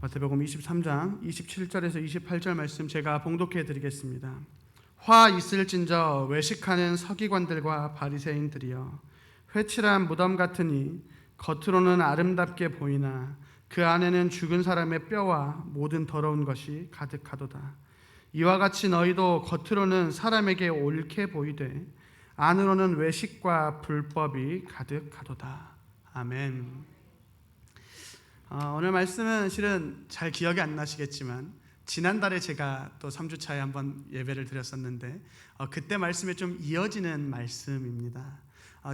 마태복음 23장 27절에서 28절 말씀 제가 봉독해 드리겠습니다. 화 있을진저 외식하는 서기관들과 바리새인들이여, 회칠한 무덤 같으니 겉으로는 아름답게 보이나 그 안에는 죽은 사람의 뼈와 모든 더러운 것이 가득하도다. 이와 같이 너희도 겉으로는 사람에게 옳게 보이되 안으로는 외식과 불법이 가득하도다. 아멘. 오늘 말씀은 실은 잘 기억이 안 나시겠지만 지난달에 제가 또 3주차에 한번 예배를 드렸었는데 그때 말씀에 좀 이어지는 말씀입니다.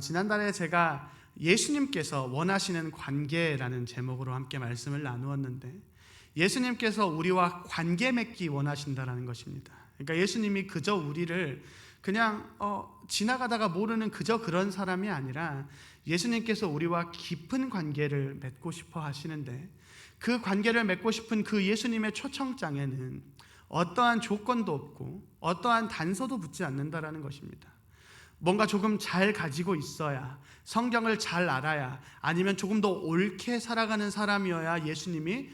지난달에 제가 예수님께서 원하시는 관계라는 제목으로 함께 말씀을 나누었는데, 예수님께서 우리와 관계 맺기 원하신다라는 것입니다. 그러니까 예수님이 그저 우리를 그냥 지나가다가 모르는 그저 그런 사람이 아니라 예수님께서 우리와 깊은 관계를 맺고 싶어 하시는데, 그 관계를 맺고 싶은 그 예수님의 초청장에는 어떠한 조건도 없고 어떠한 단서도 붙지 않는다라는 것입니다. 뭔가 조금 잘 가지고 있어야, 성경을 잘 알아야, 아니면 조금 더 옳게 살아가는 사람이어야 예수님이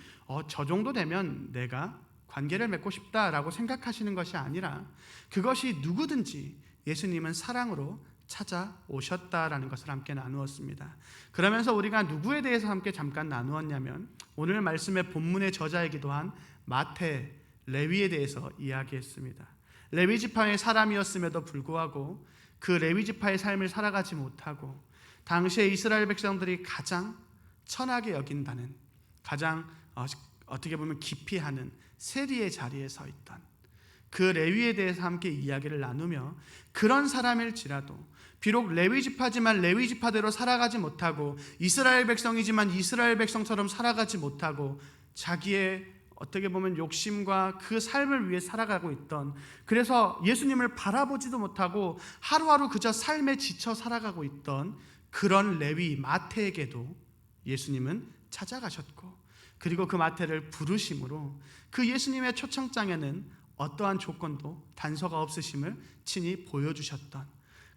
저 정도 되면 내가 관계를 맺고 싶다라고 생각하시는 것이 아니라, 그것이 누구든지 예수님은 사랑으로 찾아오셨다라는 것을 함께 나누었습니다. 그러면서 우리가 누구에 대해서 함께 잠깐 나누었냐면, 오늘 말씀의 본문의 저자이기도 한 마태, 레위에 대해서 이야기했습니다. 레위 지파의 사람이었음에도 불구하고 그 레위 지파의 삶을 살아가지 못하고 당시에 이스라엘 백성들이 가장 천하게 여긴다는, 가장 어떻게 보면 기피하는 세리의 자리에 서 있던 그 레위에 대해서 함께 이야기를 나누며, 그런 사람일지라도 비록 레위 지파지만 레위 지파대로 살아가지 못하고, 이스라엘 백성이지만 이스라엘 백성처럼 살아가지 못하고, 자기의 어떻게 보면 욕심과 그 삶을 위해 살아가고 있던, 그래서 예수님을 바라보지도 못하고 하루하루 그저 삶에 지쳐 살아가고 있던 그런 레위 마태에게도 예수님은 찾아가셨고, 그리고 그 마태를 부르심으로 그 예수님의 초청장에는 어떠한 조건도 단서가 없으심을 친히 보여주셨던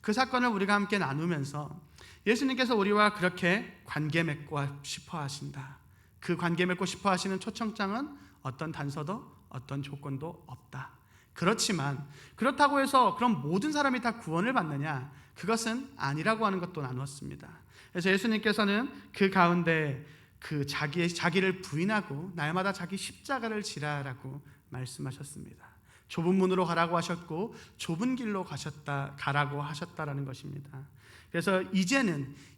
그 사건을 우리가 함께 나누면서, 예수님께서 우리와 그렇게 관계 맺고 싶어 하신다, 그 관계 맺고 싶어 하시는 초청장은 어떤 단서도 어떤 조건도 없다. 그렇지만 그렇다고 해서 그럼 모든 사람이 다 구원을 받느냐? 그것은 아니라고 하는 것도 나누었습니다. 그래서 예수님께서는 그 가운데 그 자기를 부인하고 날마다 자기 십자가를 지라라고 말씀하셨습니다. 좁은 문으로 가라고 하셨고 좁은 길로 가라고 하셨다라는 것입니다. 그래서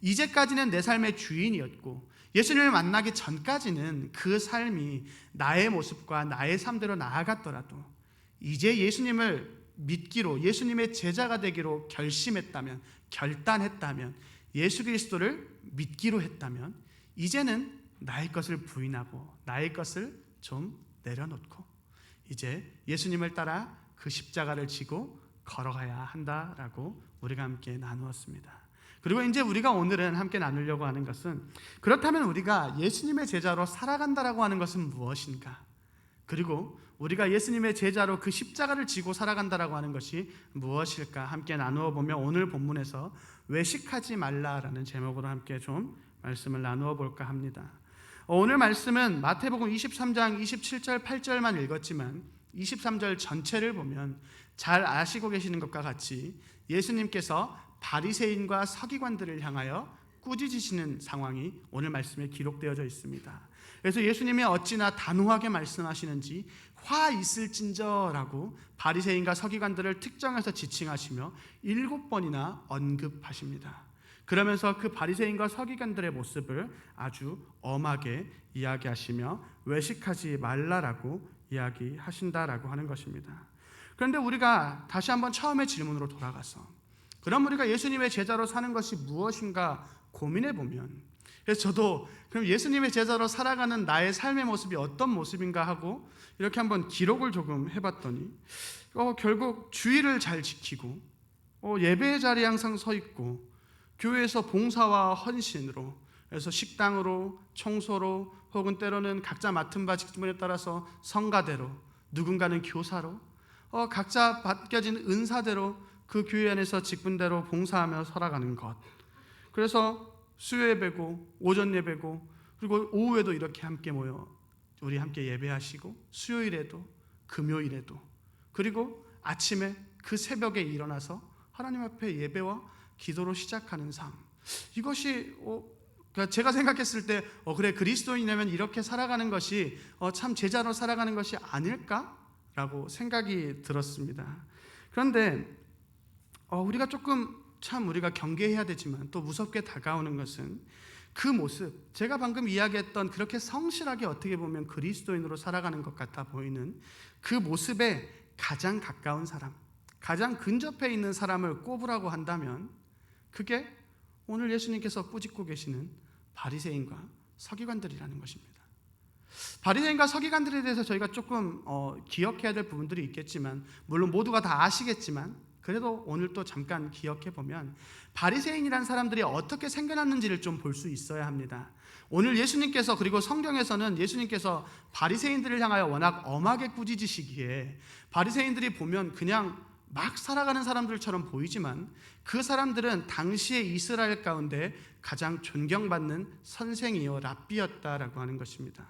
이제까지는 내 삶의 주인이었고, 예수님을 만나기 전까지는 그 삶이 나의 모습과 나의 삶대로 나아갔더라도, 이제 예수님을 믿기로, 예수님의 제자가 되기로 결단했다면, 예수 그리스도를 믿기로 했다면, 이제는 나의 것을 부인하고 나의 것을 좀 내려놓고 이제 예수님을 따라 그 십자가를 지고 걸어가야 한다라고 우리가 함께 나누었습니다. 그리고 이제 우리가 오늘은 함께 나누려고 하는 것은, 그렇다면 우리가 예수님의 제자로 살아간다라고 하는 것은 무엇인가? 그리고 우리가 예수님의 제자로 그 십자가를 지고 살아간다라고 하는 것이 무엇일까? 함께 나누어 보면, 오늘 본문에서 외식하지 말라라는 제목으로 함께 좀 말씀을 나누어 볼까 합니다. 오늘 말씀은 마태복음 23장 27절 8절만 읽었지만 23절 전체를 보면 잘 아시고 계시는 것과 같이 예수님께서 바리새인과 서기관들을 향하여 꾸짖으시는 상황이 오늘 말씀에 기록되어져 있습니다. 그래서 예수님이 어찌나 단호하게 말씀하시는지 화 있을진저라고 바리새인과 서기관들을 특정해서 지칭하시며 7번이나 언급하십니다. 그러면서 그 바리새인과 서기관들의 모습을 아주 엄하게 이야기하시며 외식하지 말라라고 이야기하신다라고 하는 것입니다. 그런데 우리가 다시 한번 처음의 질문으로 돌아가서, 그럼 우리가 예수님의 제자로 사는 것이 무엇인가 고민해 보면, 그래서 저도 그럼 예수님의 제자로 살아가는 나의 삶의 모습이 어떤 모습인가 하고 이렇게 한번 기록을 조금 해봤더니, 결국 주의를 잘 지키고 예배의 자리에 항상 서 있고, 교회에서 봉사와 헌신으로, 그래서 식당으로, 청소로, 혹은 때로는 각자 맡은 바 직분에 따라서 성가대로, 누군가는 교사로, 각자 맡겨진 은사대로 그 교회 안에서 직분대로 봉사하며 살아가는 것. 그래서 수요 예배고 오전 예배고 그리고 오후에도 이렇게 함께 모여 우리 함께 예배하시고 수요일에도 금요일에도 그리고 아침에 그 새벽에 일어나서 하나님 앞에 예배와 기도로 시작하는 삶, 이것이 그러니까 제가 생각했을 때 그래, 그리스도인이라면 이렇게 살아가는 것이 참 제자로 살아가는 것이 아닐까라고 생각이 들었습니다. 그런데 우리가 조금 우리가 경계해야 되지만 또 무섭게 다가오는 것은 그 모습, 제가 방금 이야기했던 그렇게 성실하게 어떻게 보면 그리스도인으로 살아가는 것 같아 보이는 그 모습에 가장 가까운 사람, 가장 근접해 있는 사람을 꼽으라고 한다면 그게 오늘 예수님께서 꾸짖고 계시는 바리새인과 서기관들이라는 것입니다. 바리새인과 서기관들에 대해서 저희가 조금 기억해야 될 부분들이 있겠지만, 물론 모두가 다 아시겠지만 그래도 오늘 또 잠깐 기억해 보면 바리새인이라는 사람들이 어떻게 생겨났는지를 좀 볼 수 있어야 합니다. 오늘 예수님께서, 그리고 성경에서는 예수님께서 바리새인들을 향하여 워낙 엄하게 꾸짖으시기에 바리새인들이 보면 그냥 막 살아가는 사람들처럼 보이지만 그 사람들은 당시의 이스라엘 가운데 가장 존경받는 선생이요 랍비였다라고 하는 것입니다.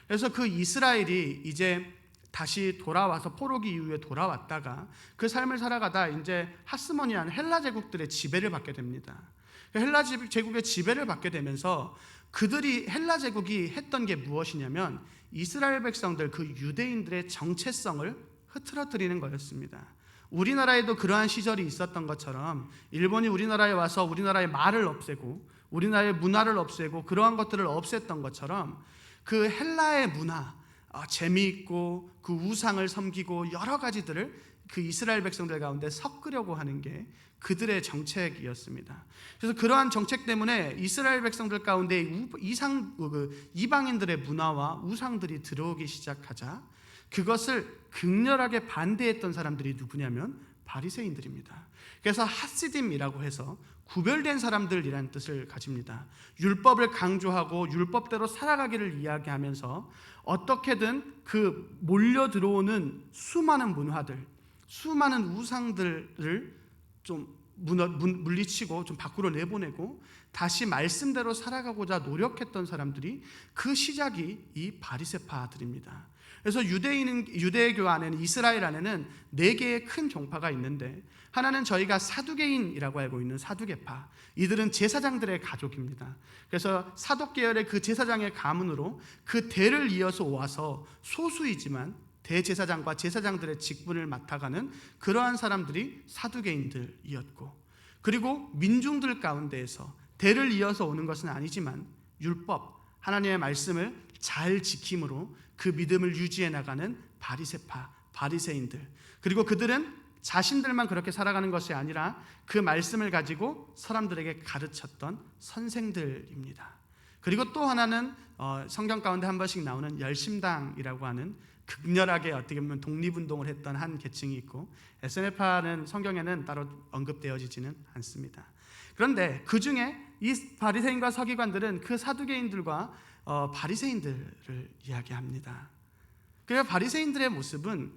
그래서 그 이스라엘이 이제 다시 돌아와서 포로기 이후에 돌아왔다가 그 삶을 살아가다 이제 하스모니안 헬라 제국들의 지배를 받게 됩니다. 헬라 제국의 지배를 받게 되면서 그들이, 헬라 제국이 했던 게 무엇이냐면 이스라엘 백성들, 그 유대인들의 정체성을 흐트러뜨리는 거였습니다. 우리나라에도 그러한 시절이 있었던 것처럼 일본이 우리나라에 와서 우리나라의 말을 없애고 우리나라의 문화를 없애고 그러한 것들을 없앴던 것처럼 그 헬라의 문화, 재미있고 그 우상을 섬기고 여러 가지들을 그 이스라엘 백성들 가운데 섞으려고 하는 게 그들의 정책이었습니다. 그래서 그러한 정책 때문에 이스라엘 백성들 가운데 이방인들의 문화와 우상들이 들어오기 시작하자 그것을 극렬하게 반대했던 사람들이 누구냐면 바리새인들입니다. 그래서 하시딤이라고 해서 구별된 사람들이라는 뜻을 가집니다. 율법을 강조하고 율법대로 살아가기를 이야기하면서 어떻게든 그 몰려 들어오는 수많은 문화들, 수많은 우상들을 좀 물리치고 좀 밖으로 내보내고 다시 말씀대로 살아가고자 노력했던 사람들이, 그 시작이 이 바리새파들입니다. 그래서 유대교 안에는, 이스라엘 안에는 4개의 큰 종파가 있는데, 하나는 저희가 사두개인이라고 알고 있는 사두개파, 이들은 제사장들의 가족입니다. 그래서 사독 계열의 그 제사장의 가문으로 그 대를 이어서 와서 소수이지만 대제사장과 제사장들의 직분을 맡아가는 그러한 사람들이 사두개인들이었고, 그리고 민중들 가운데에서 대를 이어서 오는 것은 아니지만 율법, 하나님의 말씀을 잘 지킴으로 그 믿음을 유지해 나가는 바리새파, 바리새인들, 그리고 그들은 자신들만 그렇게 살아가는 것이 아니라 그 말씀을 가지고 사람들에게 가르쳤던 선생들입니다. 그리고 또 하나는 성경 가운데 한 번씩 나오는 열심당이라고 하는 극렬하게 어떻게 보면 독립운동을 했던 한 계층이 있고, SNF파는 성경에는 따로 언급되어지지는 않습니다. 그런데 그 중에 이 바리새인과 서기관들은 그 사두개인들과 바리새인들을 이야기합니다. 그래서 바리새인들의 모습은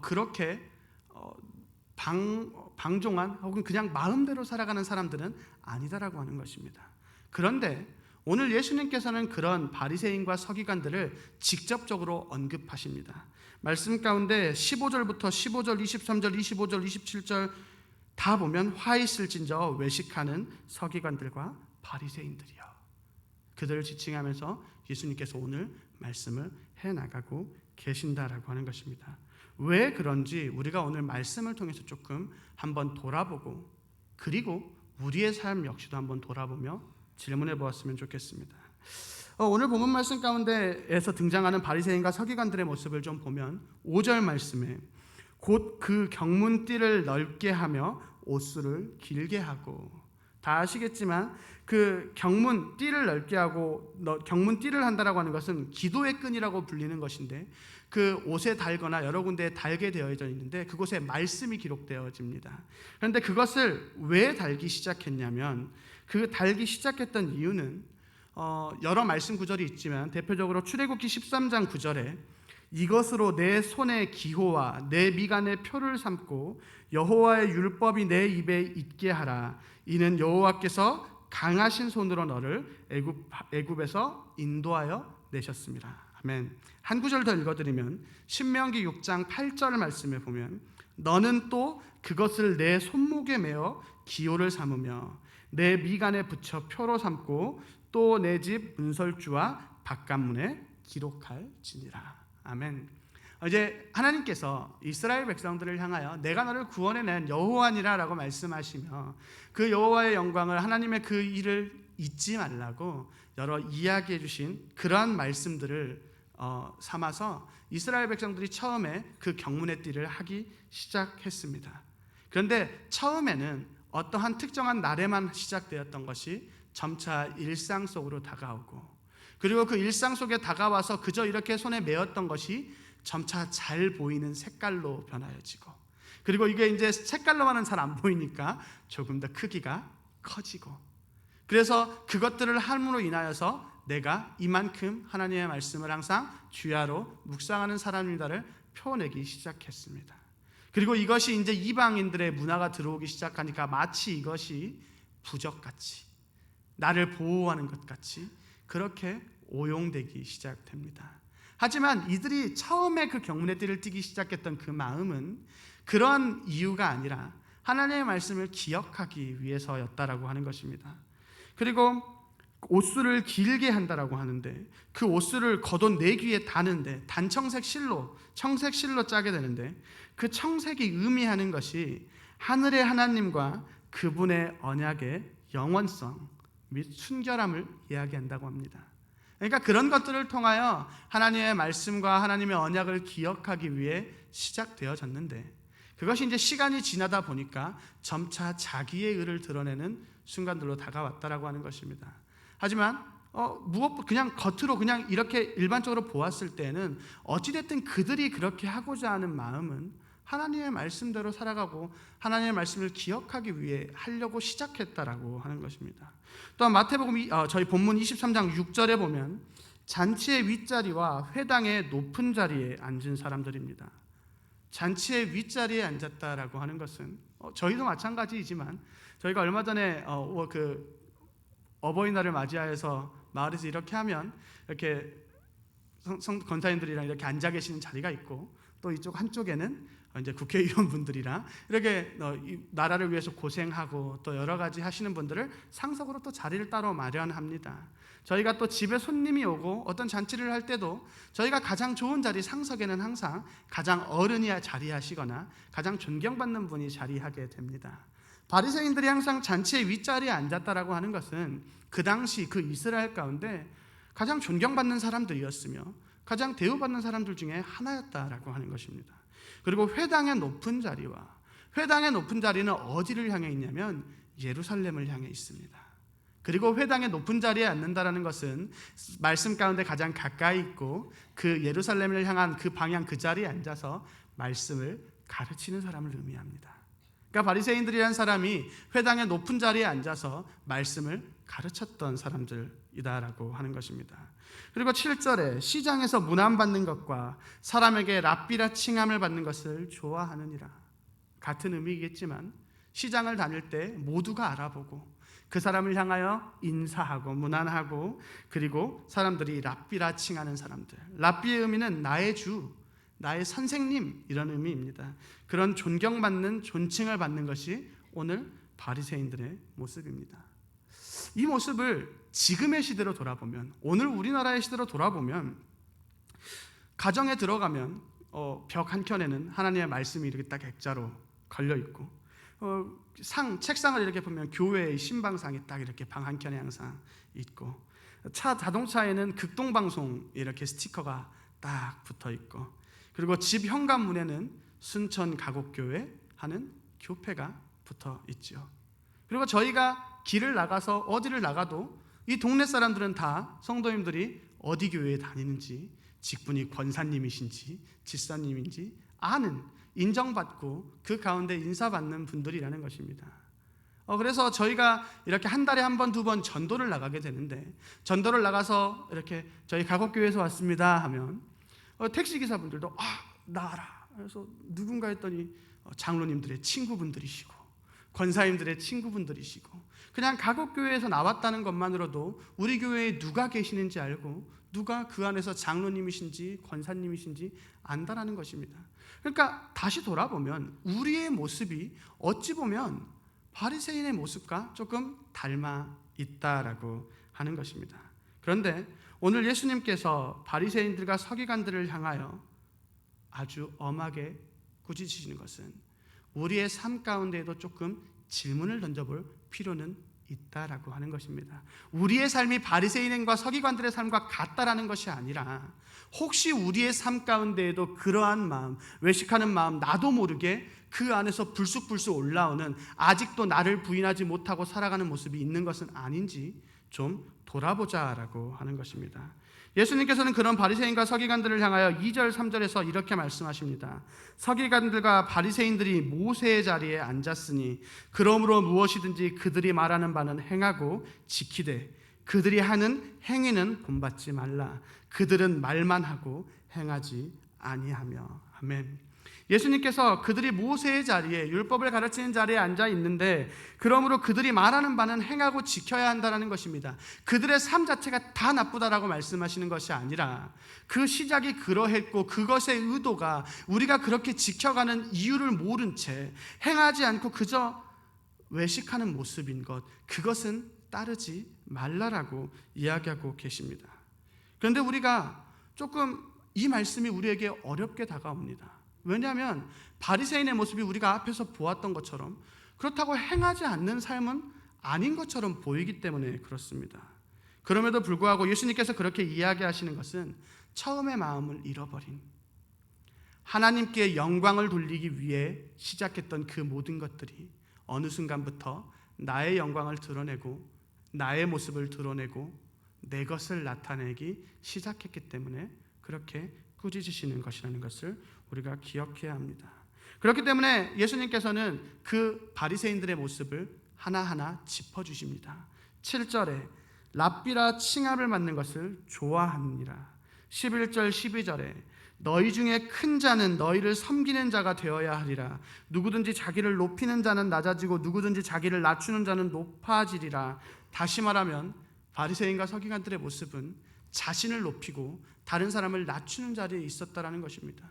그렇게 방종한 혹은 그냥 마음대로 살아가는 사람들은 아니다라고 하는 것입니다. 그런데 오늘 예수님께서는 그런 바리새인과 서기관들을 직접적으로 언급하십니다. 말씀 가운데 15절부터 15절, 23절, 25절, 27절 다 보면 화 있을진저 외식하는 서기관들과 바리새인들이여, 그들을 지칭하면서 예수님께서 오늘 말씀을 해나가고 계신다라고 하는 것입니다. 왜 그런지 우리가 오늘 말씀을 통해서 조금 한번 돌아보고, 그리고 우리의 삶 역시도 한번 돌아보며 질문해 보았으면 좋겠습니다. 오늘 본문 말씀 가운데에서 등장하는 바리새인과 서기관들의 모습을 좀 보면 5절 말씀에 곧 그 경문띠를 넓게 하며 옷수를 길게 하고, 다 아시겠지만 그 경문띠를 넓게 하고 경문띠를 한다라고 하는 것은 기도의 끈이라고 불리는 것인데, 그 옷에 달거나 여러 군데에 달게 되어져 있는데 그곳에 말씀이 기록되어집니다. 그런데 그것을 왜 달기 시작했냐면, 그 달기 시작했던 이유는 여러 말씀 구절이 있지만 대표적으로 출애굽기 13장 9절에 이것으로 내 손의 기호와 내 미간의 표를 삼고 여호와의 율법이 내 입에 있게 하라. 이는 여호와께서 강하신 손으로 너를 애굽에서 인도하여 내셨습니다. 아멘. 한 구절 더 읽어드리면 신명기 6장 8절 말씀에 보면 너는 또 그것을 내 손목에 메어 기호를 삼으며 내 미간에 붙여 표로 삼고 또 내 집 문설주와 바깥문에 기록할지니라. 아멘. 이제 하나님께서 이스라엘 백성들을 향하여 내가 너를 구원해낸 여호와니라라고 말씀하시며 그 여호와의 영광을 하나님의 그 일을 잊지 말라고 여러 이야기해 주신 그러한 말씀들을 삼아서 이스라엘 백성들이 처음에 그 경문의 띠를 하기 시작했습니다. 그런데 처음에는 어떠한 특정한 날에만 시작되었던 것이 점차 일상 속으로 다가오고, 그리고 그 일상 속에 다가와서 그저 이렇게 손에 메었던 것이 점차 잘 보이는 색깔로 변하여지고, 그리고 이게 이제 색깔로만은 잘 안 보이니까 조금 더 크기가 커지고, 그래서 그것들을 함으로 인하여서 내가 이만큼 하나님의 말씀을 항상 주야로 묵상하는 사람이다를 표내기 시작했습니다. 그리고 이것이 이제 이방인들의 문화가 들어오기 시작하니까 마치 이것이 부적같이, 나를 보호하는 것 같이 그렇게 오용되기 시작됩니다. 하지만 이들이 처음에 그 경문의 띠를 띠기 시작했던 그 마음은 그런 이유가 아니라 하나님의 말씀을 기억하기 위해서였다라고 하는 것입니다. 그리고 옷수를 길게 한다라고 하는데 그 옷수를 겉옷 네 귀에 다는데 단청색 실로, 청색 실로 짜게 되는데 그 청색이 의미하는 것이 하늘의 하나님과 그분의 언약의 영원성 및 순결함을 이야기한다고 합니다. 그러니까 그런 것들을 통하여 하나님의 말씀과 하나님의 언약을 기억하기 위해 시작되어졌는데, 그것이 이제 시간이 지나다 보니까 점차 자기의 의를 드러내는 순간들로 다가왔다라고 하는 것입니다. 하지만 무엇보다 그냥 겉으로 그냥 이렇게 일반적으로 보았을 때는 어찌됐든 그들이 그렇게 하고자 하는 마음은 하나님의 말씀대로 살아가고 하나님의 말씀을 기억하기 위해 하려고 시작했다라고 하는 것입니다. 또한 마태복음 저희 본문 23장 6절에 보면 잔치의 윗자리와 회당의 높은 자리에 앉은 사람들입니다. 잔치의 윗자리에 앉았다라고 하는 것은 저희도 마찬가지이지만 저희가 얼마 전에 어버이날을 맞이하여서 마을에서 이렇게 하면 이렇게 권사님들이랑 이렇게 앉아 계시는 자리가 있고, 또 이쪽 한쪽에는 이제 국회의원분들이랑 이렇게 나라를 위해서 고생하고 또 여러 가지 하시는 분들을 상석으로 또 자리를 따로 마련합니다. 저희가 또 집에 손님이 오고 어떤 잔치를 할 때도 저희가 가장 좋은 자리 상석에는 항상 가장 어른이 자리하시거나 가장 존경받는 분이 자리하게 됩니다. 바리새인들이 항상 잔치의 윗자리에 앉았다라고 하는 것은 그 당시 그 이스라엘 가운데 가장 존경받는 사람들이었으며 가장 대우받는 사람들 중에 하나였다라고 하는 것입니다. 그리고 회당의 높은 자리와 회당의 높은 자리는 어디를 향해 있냐면 예루살렘을 향해 있습니다. 그리고 회당의 높은 자리에 앉는다라는 것은 말씀 가운데 가장 가까이 있고 그 예루살렘을 향한 그 방향 그 자리에 앉아서 말씀을 가르치는 사람을 의미합니다. 그러니까 바리새인들이라는 사람이 회당의 높은 자리에 앉아서 말씀을 가르쳤던 사람들이다라고 하는 것입니다. 그리고 7절에 시장에서 문안받는 것과 사람에게 랍비라 칭함을 받는 것을 좋아하느니라. 같은 의미겠지만 시장을 다닐 때 모두가 알아보고 그 사람을 향하여 인사하고 문안하고, 그리고 사람들이 랍비라 칭하는 사람들, 랍비의 의미는 나의 주, 나의 선생님, 이런 의미입니다. 그런 존경받는 존칭을 받는 것이 오늘 바리새인들의 모습입니다. 이 모습을 지금의 시대로 돌아보면, 오늘 우리나라의 시대로 돌아보면, 가정에 들어가면 벽 한켠에는 하나님의 말씀이 이렇게 딱 액자로 걸려 있고, 책상을 이렇게 보면 교회의 신방상이 딱 이렇게 방 한켠에 항상 있고, 자동차에는 극동방송 이렇게 스티커가 딱 붙어 있고, 그리고 집 현관문에는 순천 가곡교회 하는 교패가 붙어 있죠. 그리고 저희가 길을 나가서 어디를 나가도 이 동네 사람들은 다 성도님들이 어디 교회에 다니는지, 직분이 권사님이신지 집사님인지 아는, 인정받고 그 가운데 인사받는 분들이라는 것입니다. 그래서 저희가 이렇게 한 달에 한 번, 두 번 전도를 나가게 되는데, 전도를 나가서 이렇게 저희 가곡교회에서 왔습니다 하면 택시기사분들도 나 알아. 그래서 누군가 했더니 장로님들의 친구분들이시고 권사님들의 친구분들이시고, 그냥 가곡교회에서 나왔다는 것만으로도 우리 교회에 누가 계시는지 알고 누가 그 안에서 장로님이신지 권사님이신지 안다라는 것입니다. 그러니까 다시 돌아보면 우리의 모습이 어찌 보면 바리새인의 모습과 조금 닮아 있다라고 하는 것입니다. 그런데 오늘 예수님께서 바리새인들과 서기관들을 향하여 아주 엄하게 꾸짖으시는 것은 우리의 삶 가운데에도 조금 질문을 던져볼 필요는 있다라고 하는 것입니다. 우리의 삶이 바리새인과 서기관들의 삶과 같다라는 것이 아니라 혹시 우리의 삶 가운데에도 그러한 마음, 외식하는 마음, 나도 모르게 그 안에서 불쑥불쑥 올라오는 아직도 나를 부인하지 못하고 살아가는 모습이 있는 것은 아닌지 좀 돌아보자라고 하는 것입니다. 예수님께서는 그런 바리새인과 서기관들을 향하여 2절 3절에서 이렇게 말씀하십니다. 서기관들과 바리새인들이 모세의 자리에 앉았으니 그러므로 무엇이든지 그들이 말하는 바는 행하고 지키되 그들이 하는 행위는 본받지 말라. 그들은 말만 하고 행하지 아니하며. 아멘. 예수님께서 그들이 모세의 자리에, 율법을 가르치는 자리에 앉아 있는데 그러므로 그들이 말하는 바는 행하고 지켜야 한다는 것입니다. 그들의 삶 자체가 다 나쁘다라고 말씀하시는 것이 아니라 그 시작이 그러했고 그것의 의도가 우리가 그렇게 지켜가는 이유를 모른 채 행하지 않고 그저 외식하는 모습인 것, 그것은 따르지 말라라고 이야기하고 계십니다. 그런데 우리가 조금 이 말씀이 우리에게 어렵게 다가옵니다. 왜냐하면 바리새인의 모습이 우리가 앞에서 보았던 것처럼 그렇다고 행하지 않는 삶은 아닌 것처럼 보이기 때문에 그렇습니다. 그럼에도 불구하고 예수님께서 그렇게 이야기하시는 것은 처음의 마음을 잃어버린, 하나님께 영광을 돌리기 위해 시작했던 그 모든 것들이 어느 순간부터 나의 영광을 드러내고 나의 모습을 드러내고 내 것을 나타내기 시작했기 때문에 그렇게 꾸짖으시는 것이라는 것을 우리가 기억해야 합니다. 그렇기 때문에 예수님께서는 그 바리새인들의 모습을 하나하나 짚어주십니다. 7절에 랍비라 칭함을 받는 것을 좋아하느니라. 11절 12절에 너희 중에 큰 자는 너희를 섬기는 자가 되어야 하리라. 누구든지 자기를 높이는 자는 낮아지고 누구든지 자기를 낮추는 자는 높아지리라. 다시 말하면 바리새인과 서기관들의 모습은 자신을 높이고 다른 사람을 낮추는 자리에 있었다라는 것입니다.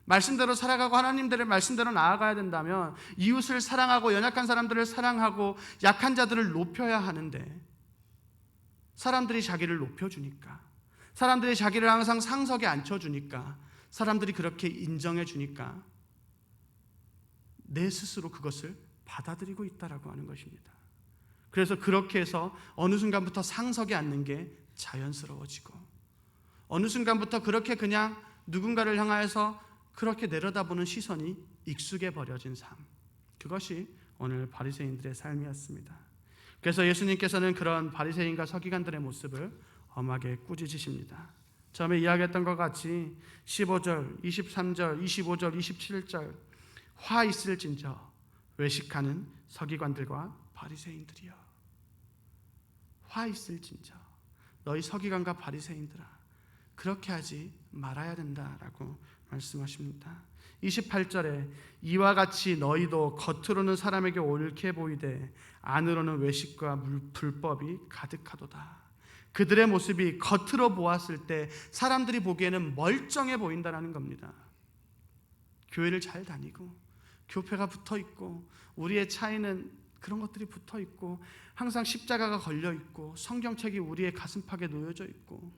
말씀대로 살아가고 하나님들의 말씀대로 나아가야 된다면 이웃을 사랑하고 연약한 사람들을 사랑하고 약한 자들을 높여야 하는데 사람들이 자기를 높여주니까, 사람들이 자기를 항상 상석에 앉혀주니까, 사람들이 그렇게 인정해주니까 내 스스로 그것을 받아들이고 있다라고 하는 것입니다. 그래서 그렇게 해서 어느 순간부터 상석에 앉는 게 자연스러워지고 어느 순간부터 그렇게 그냥 누군가를 향하여서 그렇게 내려다보는 시선이 익숙해 버려진 삶, 그것이 오늘 바리새인들의 삶이었습니다. 그래서 예수님께서는 그런 바리새인과 서기관들의 모습을 엄하게 꾸짖으십니다. 처음에 이야기했던 것 같이 15절, 23절, 25절, 27절 화 있을진저 외식하는 서기관들과 바리새인들이여. 화 있을진저 너희 서기관과 바리새인들아, 그렇게 하지 말아야 된다라고 말씀하십니다. 28절에 이와 같이 너희도 겉으로는 사람에게 옳게 보이되 안으로는 외식과 불법이 가득하도다. 그들의 모습이 겉으로 보았을 때 사람들이 보기에는 멀쩡해 보인다는 겁니다. 교회를 잘 다니고 교패가 붙어있고 우리의 차에는 그런 것들이 붙어있고 항상 십자가가 걸려있고 성경책이 우리의 가슴팍에 놓여져 있고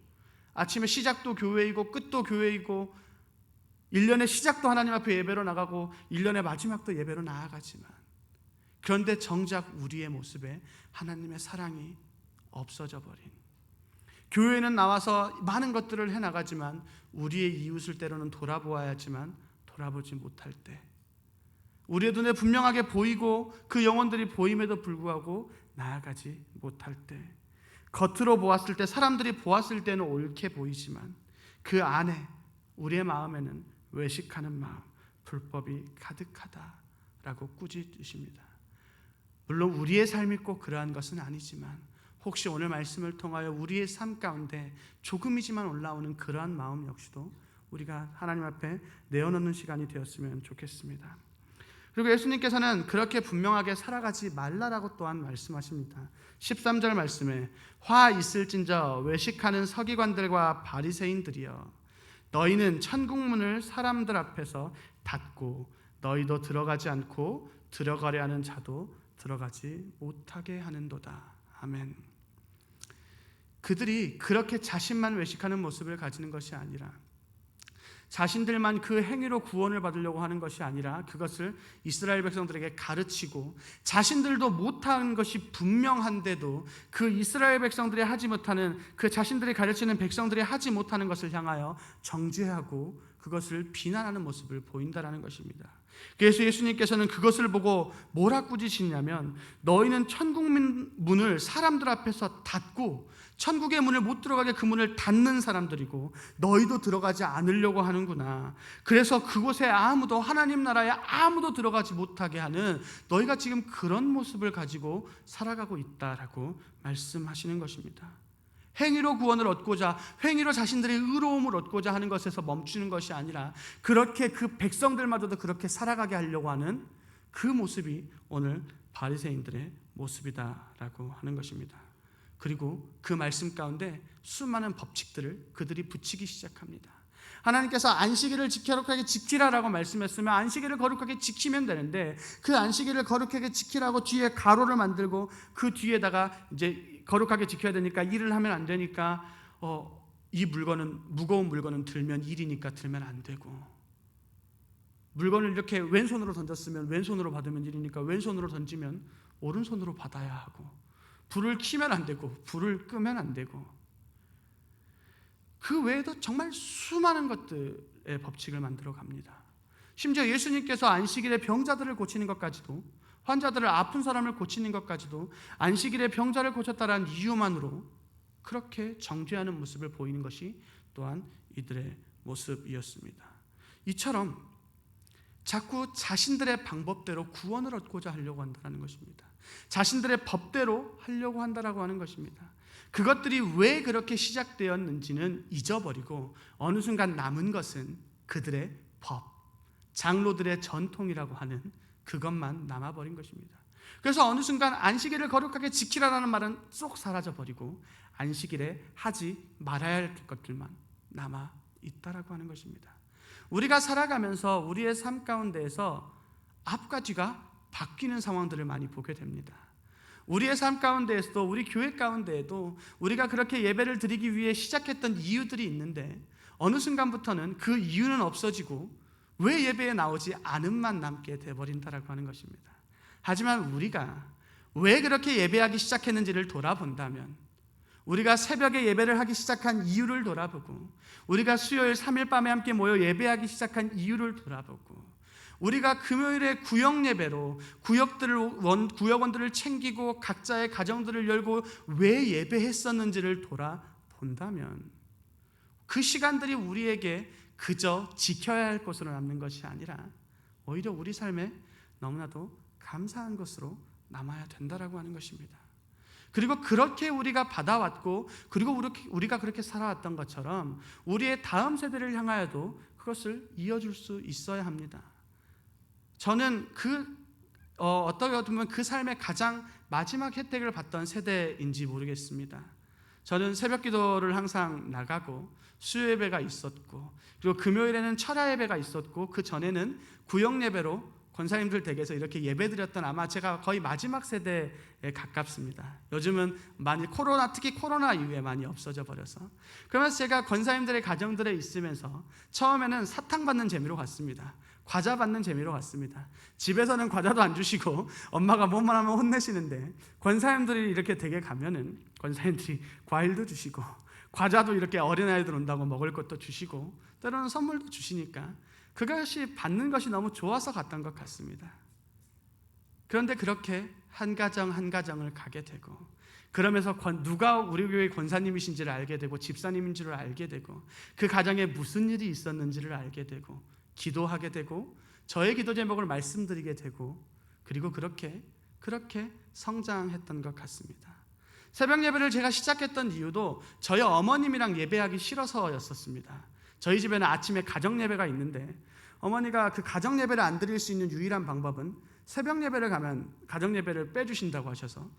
아침에 시작도 교회이고 끝도 교회이고 1년의 시작도 하나님 앞에 예배로 나가고 1년의 마지막도 예배로 나아가지만 그런데 정작 우리의 모습에 하나님의 사랑이 없어져 버린, 교회는 나와서 많은 것들을 해나가지만 우리의 이웃을 때로는 돌아보아야지만 돌아보지 못할 때, 우리의 눈에 분명하게 보이고 그 영혼들이 보임에도 불구하고 나아가지 못할 때, 겉으로 보았을 때 사람들이 보았을 때는 옳게 보이지만 그 안에 우리의 마음에는 외식하는 마음, 불법이 가득하다라고 꾸짖으십니다. 물론 우리의 삶이 꼭 그러한 것은 아니지만 혹시 오늘 말씀을 통하여 우리의 삶 가운데 조금이지만 올라오는 그러한 마음 역시도 우리가 하나님 앞에 내어놓는 시간이 되었으면 좋겠습니다. 그리고 예수님께서는 그렇게 분명하게 살아가지 말라라고 또한 말씀하십니다. 13절 말씀에 화 있을진저 외식하는 서기관들과 바리새인들이여 너희는 천국문을 사람들 앞에서 닫고 너희도 들어가지 않고 들어가려 하는 자도 들어가지 못하게 하는도다. 아멘. 그들이 그렇게 자신만 외식하는 모습을 가지는 것이 아니라 자신들만 그 행위로 구원을 받으려고 하는 것이 아니라 그것을 이스라엘 백성들에게 가르치고 자신들도 못하는 것이 분명한데도 그 이스라엘 백성들이 하지 못하는 그 자신들이 가르치는 백성들이 하지 못하는 것을 향하여 정죄하고 그것을 비난하는 모습을 보인다라는 것입니다. 그래서 예수님께서는 그것을 보고 뭐라 꾸짖으시냐면 너희는 천국 문을 사람들 앞에서 닫고 천국의 문을 못 들어가게 그 문을 닫는 사람들이고 너희도 들어가지 않으려고 하는구나. 그래서 그곳에 아무도 하나님 나라에 아무도 들어가지 못하게 하는 너희가 지금 그런 모습을 가지고 살아가고 있다라고 말씀하시는 것입니다. 행위로 구원을 얻고자 행위로 자신들의 의로움을 얻고자 하는 것에서 멈추는 것이 아니라 그렇게 그 백성들마저도 그렇게 살아가게 하려고 하는 그 모습이 오늘 바리새인들의 모습이다라고 하는 것입니다. 그리고 그 말씀 가운데 수많은 법칙들을 그들이 붙이기 시작합니다. 하나님께서 안식일을 거룩하게 지키라라고 말씀했으면 안식일을 거룩하게 지키면 되는데 그 안식일을 거룩하게 지키라고 뒤에 가로를 만들고 그 뒤에다가 이제 거룩하게 지켜야 되니까 일을 하면 안 되니까 이 물건은 무거운 물건은 들면 일이니까 들면 안 되고 물건을 이렇게 왼손으로 던졌으면 왼손으로 받으면 일이니까 왼손으로 던지면 오른손으로 받아야 하고 불을 켜면 안 되고 불을 끄면 안 되고 그 외에도 정말 수많은 것들의 법칙을 만들어 갑니다. 심지어 예수님께서 안식일에 병자들을 고치는 것까지도 환자들을 아픈 사람을 고치는 것까지도 안식일에 병자를 고쳤다라는 이유만으로 그렇게 정죄하는 모습을 보이는 것이 또한 이들의 모습이었습니다. 이처럼 자꾸 자신들의 방법대로 구원을 얻고자 하려고 한다는 것입니다. 자신들의 법대로 하려고 한다라고 하는 것입니다. 그것들이 왜 그렇게 시작되었는지는 잊어버리고 어느 순간 남은 것은 그들의 법, 장로들의 전통이라고 하는 그것만 남아버린 것입니다. 그래서 어느 순간 안식일을 거룩하게 지키라라는 말은 쏙 사라져버리고 안식일에 하지 말아야 할 것들만 남아있다라고 하는 것입니다. 우리가 살아가면서 우리의 삶 가운데에서 앞과 뒤가 바뀌는 상황들을 많이 보게 됩니다. 우리의 삶 가운데에서도 우리 교회 가운데에도 우리가 그렇게 예배를 드리기 위해 시작했던 이유들이 있는데 어느 순간부터는 그 이유는 없어지고 왜 예배에 나오지 않음만 남게 돼버린다라고 하는 것입니다. 하지만 우리가 왜 그렇게 예배하기 시작했는지를 돌아본다면 우리가 새벽에 예배를 하기 시작한 이유를 돌아보고 우리가 수요일 3일 밤에 함께 모여 예배하기 시작한 이유를 돌아보고 우리가 금요일에 구역 예배로 구역원들을 챙기고 각자의 가정들을 열고 왜 예배했었는지를 돌아본다면 그 시간들이 우리에게 그저 지켜야 할 것으로 남는 것이 아니라 오히려 우리 삶에 너무나도 감사한 것으로 남아야 된다라고 하는 것입니다. 그리고 그렇게 우리가 받아왔고 그리고 우리가 그렇게 살아왔던 것처럼 우리의 다음 세대를 향하여도 그것을 이어줄 수 있어야 합니다. 저는 어떻게 보면 그 삶의 가장 마지막 혜택을 받던 세대인지 모르겠습니다. 저는 새벽 기도를 항상 나가고 수요 예배가 있었고 그리고 금요일에는 철야 예배가 있었고 그 전에는 구역 예배로 권사님들 댁에서 이렇게 예배드렸던 아마 제가 거의 마지막 세대에 가깝습니다. 요즘은 많이 특히 코로나 이후에 많이 없어져 버려서 그러면서 제가 권사님들의 가정들에 있으면서 처음에는 사탕 받는 재미로 갔습니다. 과자 받는 재미로 갔습니다. 집에서는 과자도 안 주시고 엄마가 뭐만 하면 혼내시는데 권사님들이 이렇게 댁에 가면은 권사님들이 과일도 주시고 과자도 이렇게 어린아이들 온다고 먹을 것도 주시고 때로는 선물도 주시니까 그것이 받는 것이 너무 좋아서 갔던 것 같습니다. 그런데 그렇게 한 가정 한 가정을 가게 되고 그러면서 누가 우리 교회 권사님이신지를 알게 되고 집사님인 줄을 알게 되고 그 가정에 무슨 일이 있었는지를 알게 되고 기도하게 되고 저의 기도 제목을 말씀드리게 되고 그리고 그렇게 성장했던 것 같습니다. 새벽 예배를 제가 시작했던 이유도 저희 어머님이랑 예배하기 싫어서였었습니다. 저희 집에는 아침에 가정 예배가 있는데 어머니가 그 가정 예배를 안 드릴 수 있는 유일한 방법은 새벽 예배를 가면 가정 예배를 빼주신다고 하셔서,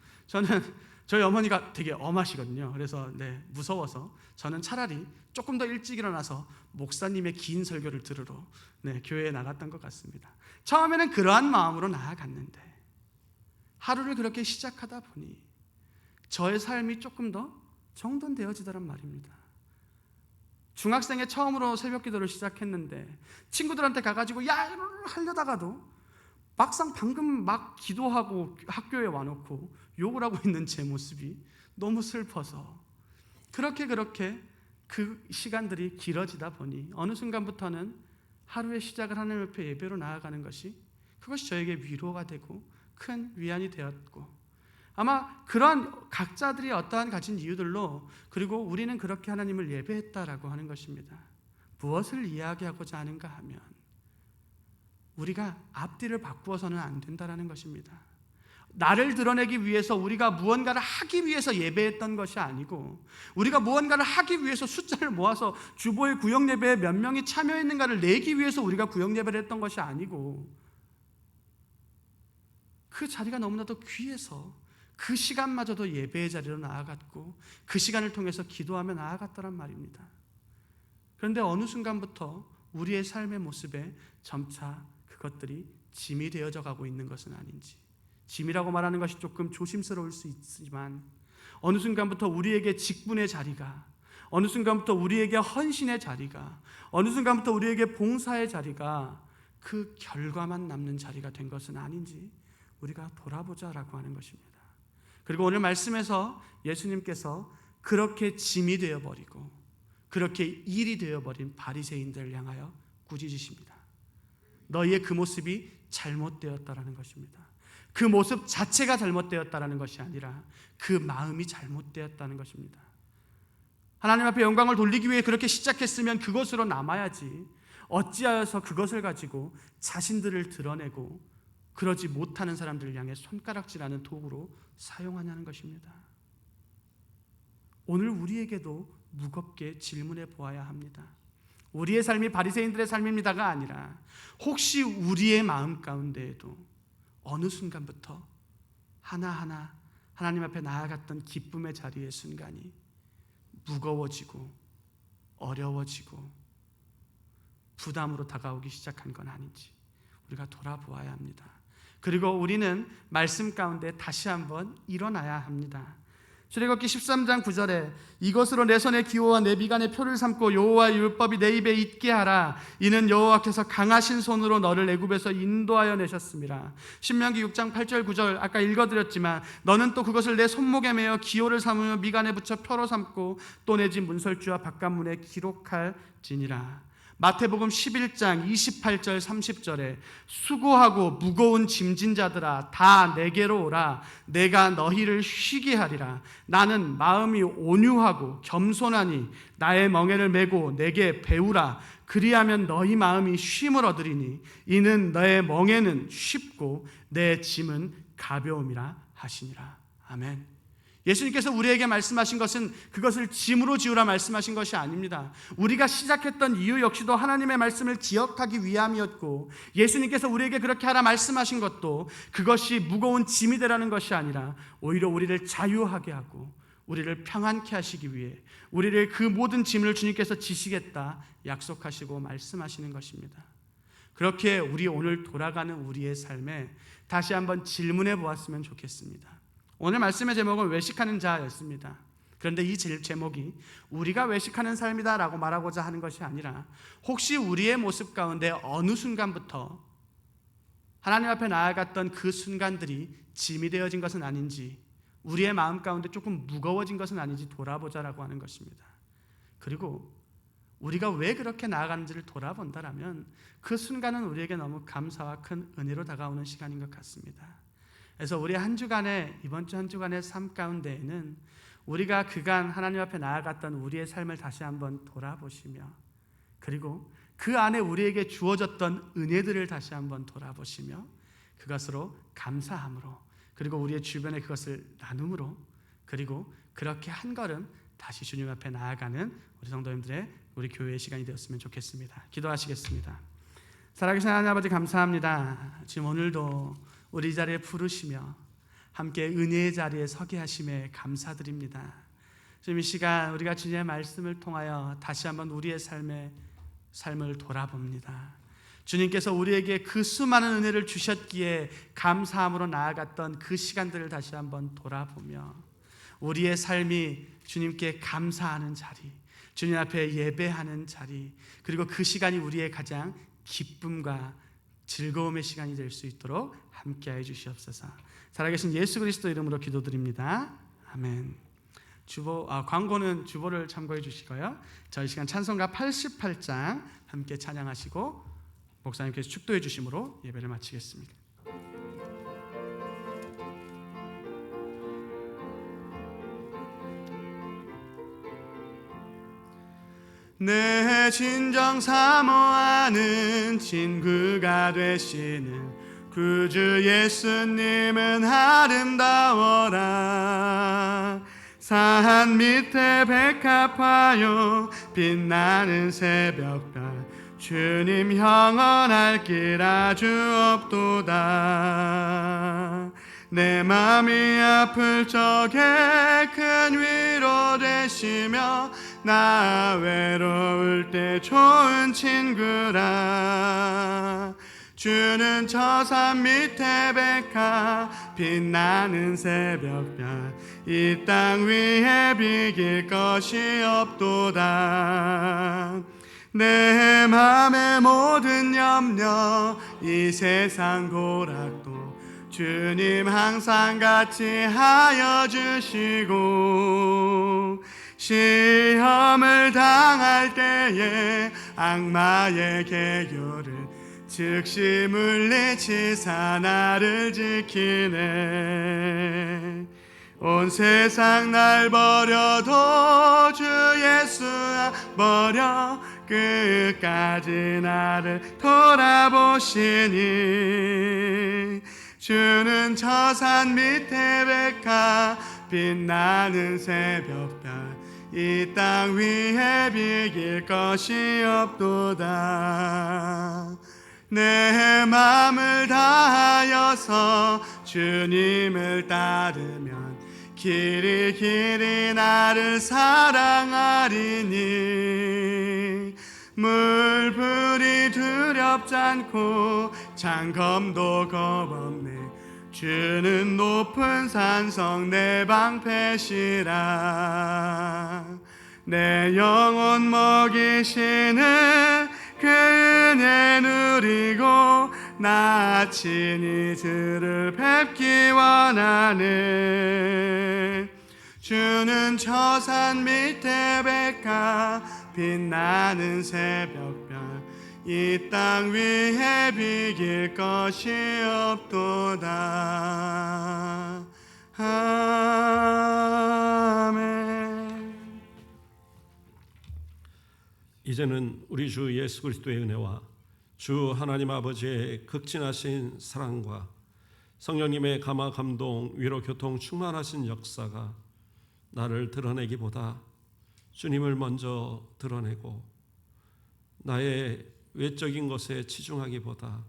저희 어머니가 되게 엄하시거든요. 그래서 무서워서 저는 차라리 조금 더 일찍 일어나서 목사님의 긴 설교를 들으러 교회에 나갔던 것 같습니다. 처음에는 그러한 마음으로 나아갔는데 하루를 그렇게 시작하다 보니 저의 삶이 조금 더 정돈되어지더란 말입니다. 중학생에 처음으로 새벽 기도를 시작했는데 친구들한테 가가지고 야 하려다가도 막상 방금 막 기도하고 학교에 와놓고 욕을 하고 있는 제 모습이 너무 슬퍼서 그렇게 그 시간들이 길어지다 보니 어느 순간부터는 하루의 시작을 하나님 옆에 예배로 나아가는 그것이 저에게 위로가 되고 큰 위안이 되었고, 아마 그런 각자들이 어떠한 가진 이유들로 그리고 우리는 그렇게 하나님을 예배했다라고 하는 것입니다. 무엇을 이야기하고자 하는가 하면 우리가 앞뒤를 바꾸어서는 안 된다라는 것입니다. 나를 드러내기 위해서 우리가 무언가를 하기 위해서 예배했던 것이 아니고, 우리가 무언가를 하기 위해서 숫자를 모아서 주보의 구역 예배에 몇 명이 참여했는가를 내기 위해서 우리가 구역 예배를 했던 것이 아니고, 그 자리가 너무나도 귀해서 그 시간마저도 예배의 자리로 나아갔고 그 시간을 통해서 기도하며 나아갔더란 말입니다. 그런데 어느 순간부터 우리의 삶의 모습에 점차 그것들이 짐이 되어져 가고 있는 것은 아닌지, 짐이라고 말하는 것이 조금 조심스러울 수 있지만 어느 순간부터 우리에게 직분의 자리가, 어느 순간부터 우리에게 헌신의 자리가, 어느 순간부터 우리에게 봉사의 자리가 그 결과만 남는 자리가 된 것은 아닌지 우리가 돌아보자라고 하는 것입니다. 그리고 오늘 말씀에서 예수님께서 그렇게 짐이 되어버리고 그렇게 일이 되어버린 바리새인들을 향하여 꾸짖으십니다. 너희의 그 모습이 잘못되었다라는 것입니다. 그 모습 자체가 잘못되었다라는 것이 아니라 그 마음이 잘못되었다는 것입니다. 하나님 앞에 영광을 돌리기 위해 그렇게 시작했으면 그것으로 남아야지 어찌하여서 그것을 가지고 자신들을 드러내고 그러지 못하는 사람들을 향해 손가락질하는 도구로 사용하냐는 것입니다. 오늘 우리에게도 무겁게 질문해 보아야 합니다. 우리의 삶이 바리새인들의 삶입니다가 아니라 혹시 우리의 마음 가운데에도 어느 순간부터 하나하나 하나님 앞에 나아갔던 기쁨의 자리의 순간이 무거워지고 어려워지고 부담으로 다가오기 시작한 건 아닌지 우리가 돌아보아야 합니다. 그리고 우리는 말씀 가운데 다시 한번 일어나야 합니다. 출애굽기 13장 9절에 이것으로 내 손의 기호와 내 비간의 표를 삼고 여호와의 율법이 내 입에 있게 하라. 이는 여호와께서 강하신 손으로 너를 애굽에서 인도하여 내셨습니다. 신명기 6장 8절 9절 아까 읽어드렸지만 너는 또 그것을 내 손목에 매어 기호를 삼으며 미간에 붙여 표로 삼고 또 내 집 문설주와 바깥문에 기록할지니라. 마태복음 11장 28절 30절에 수고하고 무거운 짐진 자들아 다 내게로 오라. 내가 너희를 쉬게 하리라. 나는 마음이 온유하고 겸손하니 나의 멍에를 메고 내게 배우라. 그리하면 너희 마음이 쉼을 얻으리니 이는 너의 멍에는 쉽고 내 짐은 가벼움이라 하시니라. 아멘. 예수님께서 우리에게 말씀하신 것은 그것을 짐으로 지우라 말씀하신 것이 아닙니다. 우리가 시작했던 이유 역시도 하나님의 말씀을 기억하기 위함이었고, 예수님께서 우리에게 그렇게 하라 말씀하신 것도 그것이 무거운 짐이 되라는 것이 아니라 오히려 우리를 자유하게 하고 우리를 평안케 하시기 위해 우리를 그 모든 짐을 주님께서 지시겠다 약속하시고 말씀하시는 것입니다. 그렇게 우리 오늘 돌아가는 우리의 삶에 다시 한번 질문해 보았으면 좋겠습니다. 오늘 말씀의 제목은 외식하는 자였습니다. 그런데 이 제목이 우리가 외식하는 삶이다 라고 말하고자 하는 것이 아니라 혹시 우리의 모습 가운데 어느 순간부터 하나님 앞에 나아갔던 그 순간들이 짐이 되어진 것은 아닌지, 우리의 마음 가운데 조금 무거워진 것은 아닌지 돌아보자라고 하는 것입니다. 그리고 우리가 왜 그렇게 나아가는지를 돌아본다라면 그 순간은 우리에게 너무 감사와 큰 은혜로 다가오는 시간인 것 같습니다. 그래서 우리 한 주간의 이번 주 한 주간의 삶 가운데에는 우리가 그간 하나님 앞에 나아갔던 우리의 삶을 다시 한번 돌아보시며, 그리고 그 안에 우리에게 주어졌던 은혜들을 다시 한번 돌아보시며 그것으로 감사함으로, 그리고 우리의 주변에 그것을 나눔으로, 그리고 그렇게 한 걸음 다시 주님 앞에 나아가는 우리 성도님들의 우리 교회의 시간이 되었으면 좋겠습니다. 기도하시겠습니다. 살아계신 하나님 아버지 감사합니다. 지금 오늘도 우리 자리에 부르시며 함께 은혜의 자리에 서게 하심에 감사드립니다. 지금 이 시간 우리가 주님의 말씀을 통하여 다시 한번 우리의 삶을 돌아봅니다. 주님께서 우리에게 그 수많은 은혜를 주셨기에 감사함으로 나아갔던 그 시간들을 다시 한번 돌아보며 우리의 삶이 주님께 감사하는 자리, 주님 앞에 예배하는 자리, 그리고 그 시간이 우리의 가장 기쁨과 즐거움의 시간이 될 수 있도록 함께하여 주시옵소서. 살아계신 예수 그리스도 이름으로 기도드립니다. 아멘. 광고는 주보를 참고해 주시고요. 저희 시간 찬송가 88장 함께 찬양하시고 목사님께서 축도해 주심으로 예배를 마치겠습니다. 내 진정 사모하는 친구가 되시는 구주 예수님은 아름다워라. 산 밑에 백합화요 빛나는 새벽별 주님 영원할 길 아주 없도다. 내 맘이 아플 적에 큰 위로 되시며 나 외로울 때 좋은 친구라. 주는 저 산 밑에 백합 빛나는 새벽별 이 땅 위에 비길 것이 없도다. 내 맘의 모든 염려 이 세상 고락도 주님 항상 같이 하여 주시고 시험을 당할 때에 악마의 계교를 즉시 물리치사 나를 지키네. 온 세상 날 버려도 주 예수 버려 끝까지 나를 돌아보시니 주는 저 산 밑에 백합 빛나는 새벽별 이 땅 위에 비길 것이 없도다. 내 마음을 다하여서 주님을 따르면 길이 길이 나를 사랑하리니 물불이 두렵지 않고 장검도 겁없네. 주는 높은 산성 내 방패시라. 내 영혼 먹이시는 그 은혜 누리고 나 친히 주를 뵙기 원하네. 주는 저 산 밑에 백합 빛나는 새벽별 이 땅 위에 비길 것이 없도다. 아멘. 이제는 우리 주 예수 그리스도의 은혜와 주 하나님 아버지의 극진하신 사랑과 성령님의 감화 감동 위로 교통 충만하신 역사가 나를 드러내기보다 주님을 먼저 드러내고 나의 외적인 것에 치중하기보다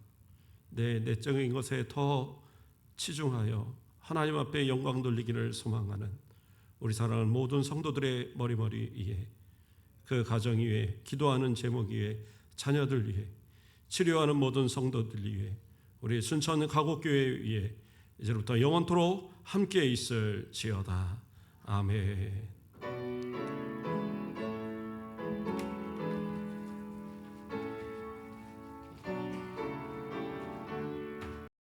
내 내적인 것에 더 치중하여 하나님 앞에 영광 돌리기를 소망하는 우리 사랑하는 모든 성도들의 머리머리 위에, 그 가정 위에, 기도하는 제목 위에, 자녀들 위에, 치료하는 모든 성도들 위에, 우리 순천 가곡교회 위에 이제부터 영원토록 함께 있을지어다. 아멘.